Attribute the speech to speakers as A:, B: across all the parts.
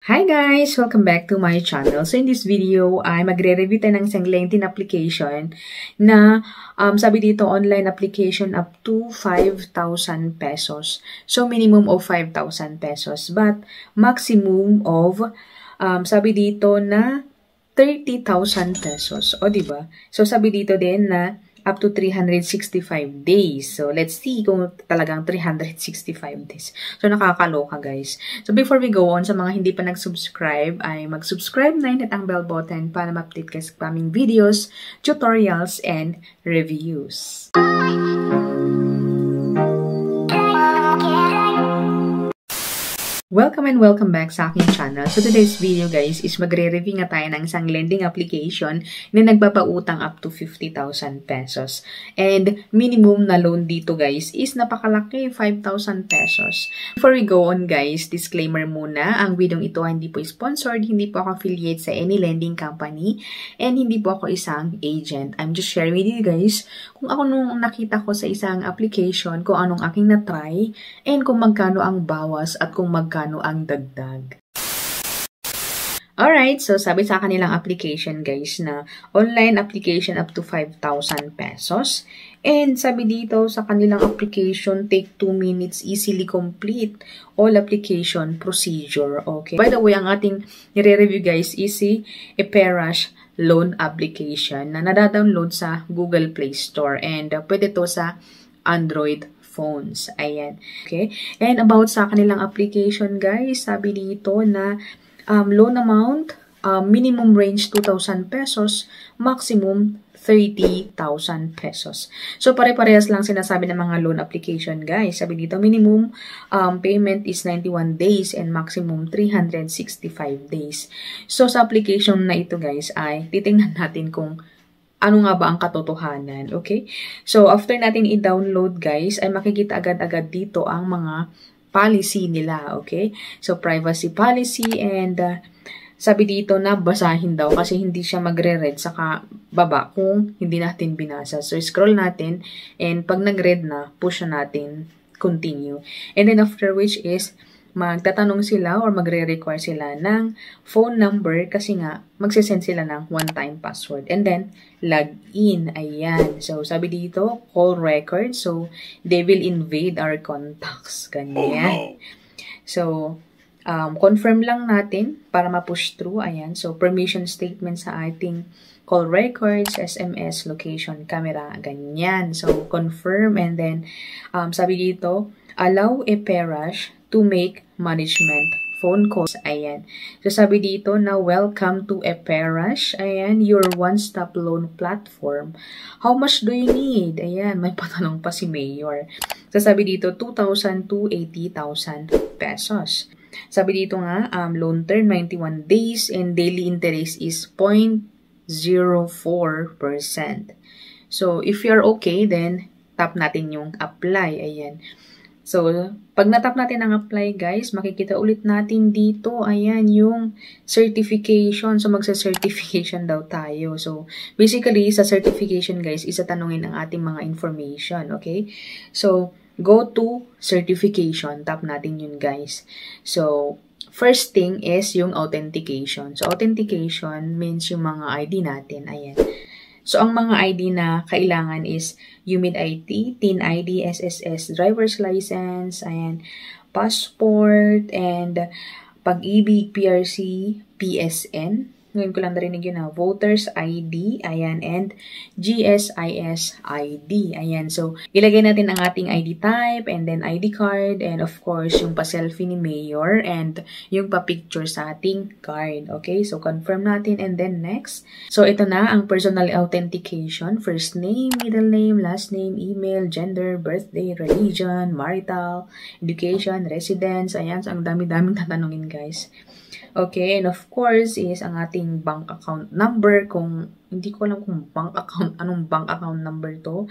A: Hi guys! Welcome back to my channel. So in this video, ay magre-review tayo ng isang LinkedIn application na sabi dito online application up to 5,000 pesos. So minimum of 5,000 pesos but maximum of sabi dito na 30,000 pesos. O diba? So sabi dito din na up to 365 days. So, let's see kung talagang 365 days. So, nakakaloka, guys. So, before we go on, sa mga hindi pa nag-subscribe, ay mag-subscribe na hit ang bell button para ma-update kayo sa aming videos, tutorials, and reviews. Welcome and welcome back sa aking channel. So today's video guys is magre-review nga tayo ng isang lending application na nagpapautang up to 50,000 pesos. And minimum na loan dito guys is napakalaki, 5,000 pesos. Before we go on guys, disclaimer muna, ang video ito hindi po sponsored, hindi po ako affiliate sa any lending company, and hindi po ako isang agent. I'm just sharing with you guys kung ako nung nakita ko sa isang application, kung anong aking na-try, and kung magkano ang bawas at kung magkano ang dagdag. Alright, so sabi sa kanilang application guys na online application up to 5,000 pesos. And sabi dito sa kanilang application, take 2 minutes, easily complete all application procedure. Okay. By the way, ang ating nire-review guys is si ePerash loan application na nadadownload sa Google Play Store and pwede to sa Android phones. Ayan. Okay. And about sa kanilang application, guys, sabi dito na loan amount, minimum range 2,000 pesos, maximum 30,000 pesos. So, pare-parehas lang sinasabi ng mga loan application, guys. Sabi dito, minimum payment is 91 days and maximum 365 days. So, sa application na ito, guys, ay titingnan natin kung ano nga ba ang katotohanan, okay? So, after natin i-download, guys, ay makikita agad-agad dito ang mga policy nila, okay? So, privacy policy and sabi dito na basahin daw kasi hindi siya magre-read saka baba kung hindi natin binasa. So, scroll natin and pag nag-read na, push na natin continue. And then after which is magtatanong sila or magre-require sila ng phone number kasi nga magsisend sila ng one-time password. And then, log in. Ayan. So, sabi dito, call record. So, they will invade our contacts. Ganyan. So, confirm lang natin para ma-push through. Ayan. So, permission statement sa ating call records, SMS, location, camera. Ganyan. So, confirm. And then, sabi dito, allow ePerash to make management phone calls. Ayan. So, sabi dito na welcome to ePerash. Ayan, your one-stop loan platform. How much do you need? Ayan, may patanong pa si Mayor. So, sabi dito, 2,000 to 80,000 pesos. Sabi dito nga, loan term 91 days and daily interest is 0.04%. So, if you're okay, then tap natin yung apply. Ayan. So, pag natap natin ang apply, guys, makikita ulit natin dito, ayan, yung certification. So, magsa-certification daw tayo. So, basically, sa certification, guys, isatanungin ang ating mga information, okay? So, go to certification. Tap natin yun, guys. So, first thing is yung authentication. So, authentication means yung mga ID natin, ayan. So, ang mga ID na kailangan is UMID ID, TIN ID, SSS, driver's license, ayan, passport, and Pag-ibig, PRC, PSN. Ngayon ko lang narinig yun na, voters ID, ayan, and GSIS ID, ayan. So, ilagay natin ang ating ID type, and then ID card, and of course, yung pa-selfie ni Mayor, and yung pa-picture sa ating card, okay? So, confirm natin, and then next. So, ito na ang personal authentication, first name, middle name, last name, email, gender, birthday, religion, marital, education, residence, ayan. So, ang dami-daming tatanungin, guys. Okay, and of course is ang ating bank account number, kung hindi ko alam kung anong bank account number to.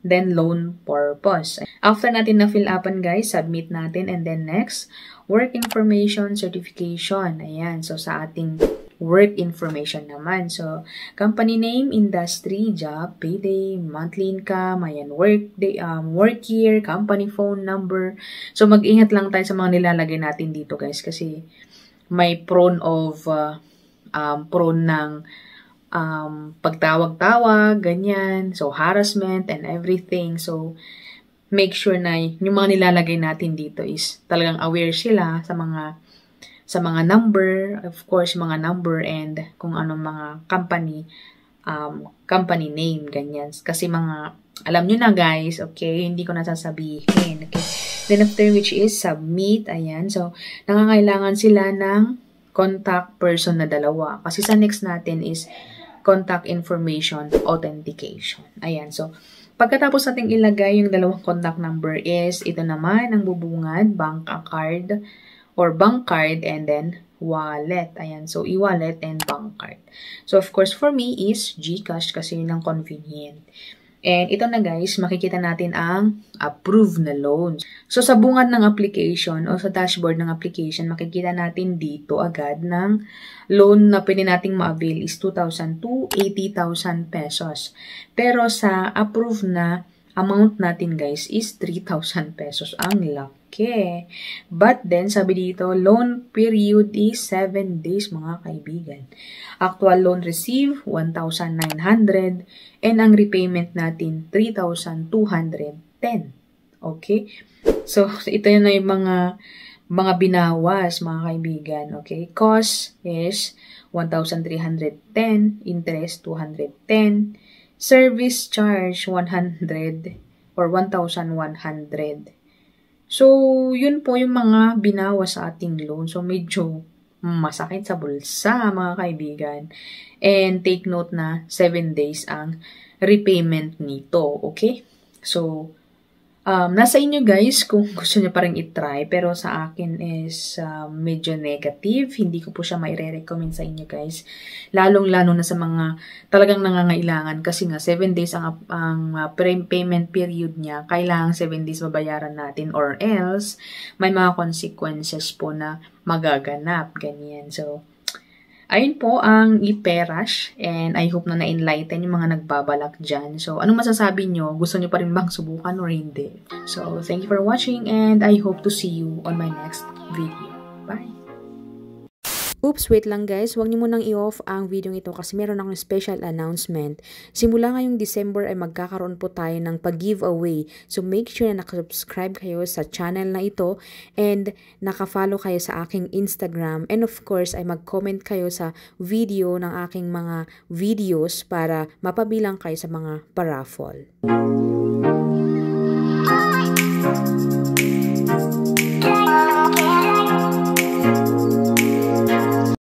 A: Then loan purpose. After natin na fill upan, guys, submit natin, and then next, work information certification. Ayan, so sa ating work information naman. So, company name, industry, job, payday, monthly income, ayan, work day, work year, company phone number. So, mag-ingat lang tayo sa mga nilalagay natin dito, guys, kasi may prone ng pagtawag-tawag, ganyan. So, harassment and everything. So, make sure na yung mga nilalagay natin dito is talagang aware sila sa mga number, of course, mga number and kung anong mga company name, ganyan. Kasi alam nyo na guys, okay, hindi ko nasasabihin, okay. Then after which is submit, ayan. So, nangangailangan sila ng contact person na 2. Kasi sa next natin is contact information authentication. Ayan, so, pagkatapos nating ilagay yung 2 contact number is, ito naman ang bubungad, bank card or bank card and then wallet. Ayan, so e-wallet and bank card. So, of course, for me is GCash kasi yun ang convenient. And ito na guys, makikita natin ang approved na loans. So, sa bungad ng application o sa dashboard ng application, makikita natin dito agad ng loan na pwede nating ma-avail is 2,000 to 80,000 pesos. Pero sa approved na amount natin guys is 3,000 pesos. Ang laki. But then, sabi dito, loan period is 7 days mga kaibigan. Actual loan receive, 1,900. And ang repayment natin, 3,210. Okay? So, ito na yung mga binawas, mga kaibigan. Okay? Cost is 1,310. Interest, 210. Service charge, 100 or 1,100. So, yun po yung mga binawas sa ating loan. So, medyo masakit sa bulsa, mga kaibigan. And take note na 7 days ang repayment nito. Okay? So, nasa inyo guys kung gusto nyo pa rin itry. Pero sa akin is medyo negative. Hindi ko po siya maire-recommend sa inyo guys. Lalong-lalo na sa mga talagang nangangailangan. Kasi nga 7 days ang payment period niya. Kailangan 7 days babayaran natin. Or else, may mga consequences po na magaganap. Ganyan. So, ayun po ang iPerash and I hope na na-enlighten yung mga nagbabalak dyan. So, anong masasabi nyo? Gusto nyo pa rin bang subukan or hindi? So, thank you for watching and I hope to see you on my next video. Bye!
B: Oops, wait lang guys. Huwag niyo munang i-off ang video ito kasi meron akong special announcement. Simula ngayong December ay magkakaroon po tayo ng pag-giveaway. So make sure na nakasubscribe kayo sa channel na ito and nakafollow kayo sa aking Instagram. And of course ay mag-comment kayo sa video ng aking mga videos para mapabilang kayo sa mga paraffle.